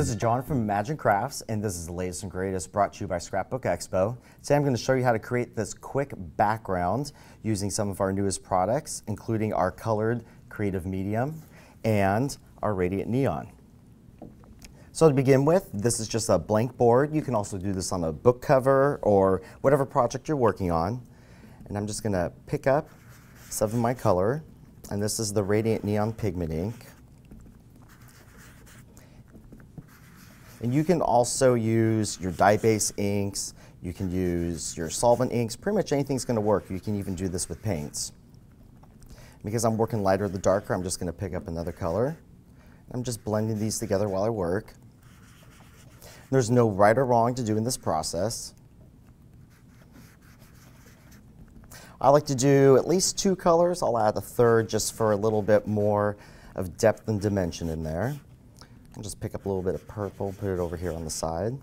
This is John from Imagine Crafts, and this is the latest and greatest brought to you by Scrapbook Expo. Today I'm going to show you how to create this quick background using some of our newest products, including our colored creative medium and our radiant neon. So to begin with, this is just a blank board. You can also do this on a book cover or whatever project you're working on. And I'm just going to pick up some of my color, and this is the radiant neon pigment ink. And you can also use your dye-based inks, you can use your solvent inks, pretty much anything's going to work. You can even do this with paints. Because I'm working lighter than darker, I'm just going to pick up another color. I'm just blending these together while I work. There's no right or wrong to do in this process. I like to do at least 2 colors. I'll add a third just for a little bit more of depth and dimension in there. I'll just pick up a little bit of purple, put it over here on the side.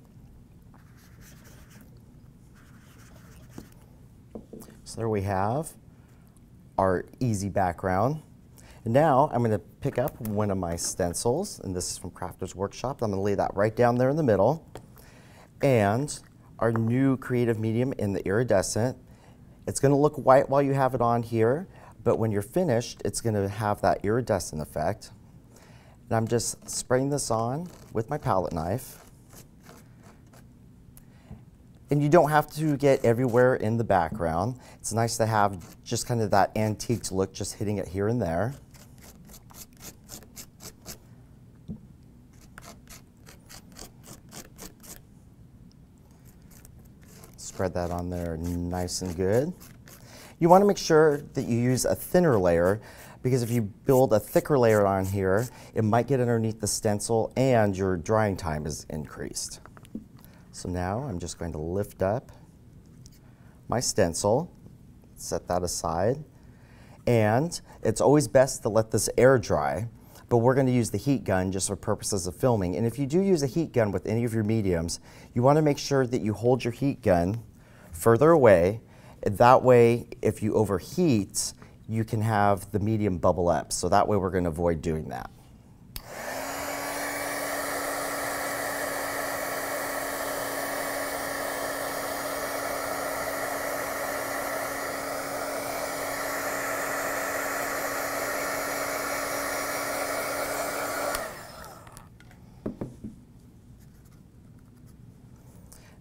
So there we have our easy background. And now I'm going to pick up one of my stencils, and this is from Crafter's Workshop. I'm going to lay that right down there in the middle. And our new creative medium in the iridescent. It's going to look white while you have it on here, but when you're finished, it's going to have that iridescent effect. And I'm just spraying this on with my palette knife. And you don't have to get everywhere in the background. It's nice to have just kind of that antiqued look, just hitting it here and there. Spread that on there nice and good. You want to make sure that you use a thinner layer, because if you build a thicker layer on here, it might get underneath the stencil and your drying time is increased. So now I'm just going to lift up my stencil, set that aside, and it's always best to let this air dry, but we're going to use the heat gun just for purposes of filming. And if you do use a heat gun with any of your mediums, you want to make sure that you hold your heat gun further away. That way, if you overheat, you can have the medium bubble up. So that way we're going to avoid doing that.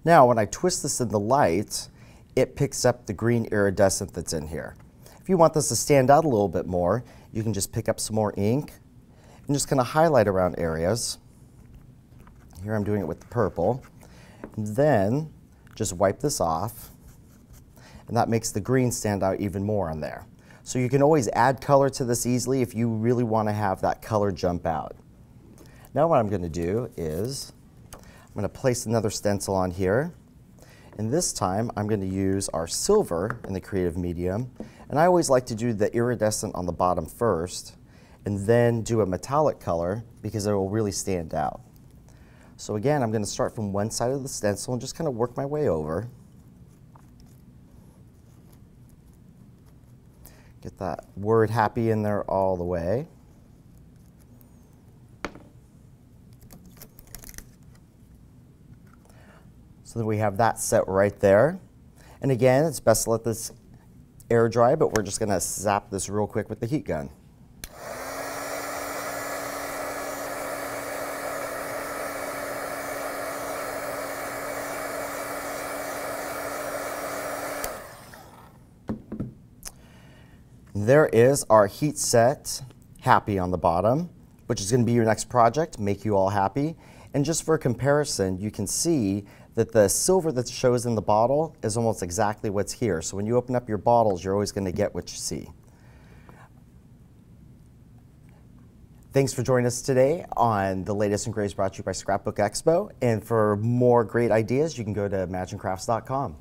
Now, when I twist this in the light, it picks up the green iridescent that's in here. If you want this to stand out a little bit more, you can just pick up some more ink and just kind of highlight around areas. Here I'm doing it with the purple. And then just wipe this off, and that makes the green stand out even more on there. So you can always add color to this easily if you really want to have that color jump out. Now what I'm going to do is I'm going to place another stencil on here, and this time I'm going to use our silver in the creative medium, and I always like to do the iridescent on the bottom first and then do a metallic color because it will really stand out. So again, I'm going to start from one side of the stencil and just kind of work my way over. Get that word happy in there all the way. So that we have that set right there. And again, it's best to let this air dry, but we're just going to zap this real quick with the heat gun. There is our heat set happy on the bottom, which is going to be your next project, make you all happy. And just for comparison, you can see that the silver that shows in the bottle is almost exactly what's here. So when you open up your bottles, you're always going to get what you see. Thanks for joining us today on the latest and greatest brought to you by Scrapbook Expo. And for more great ideas, you can go to imaginecrafts.com.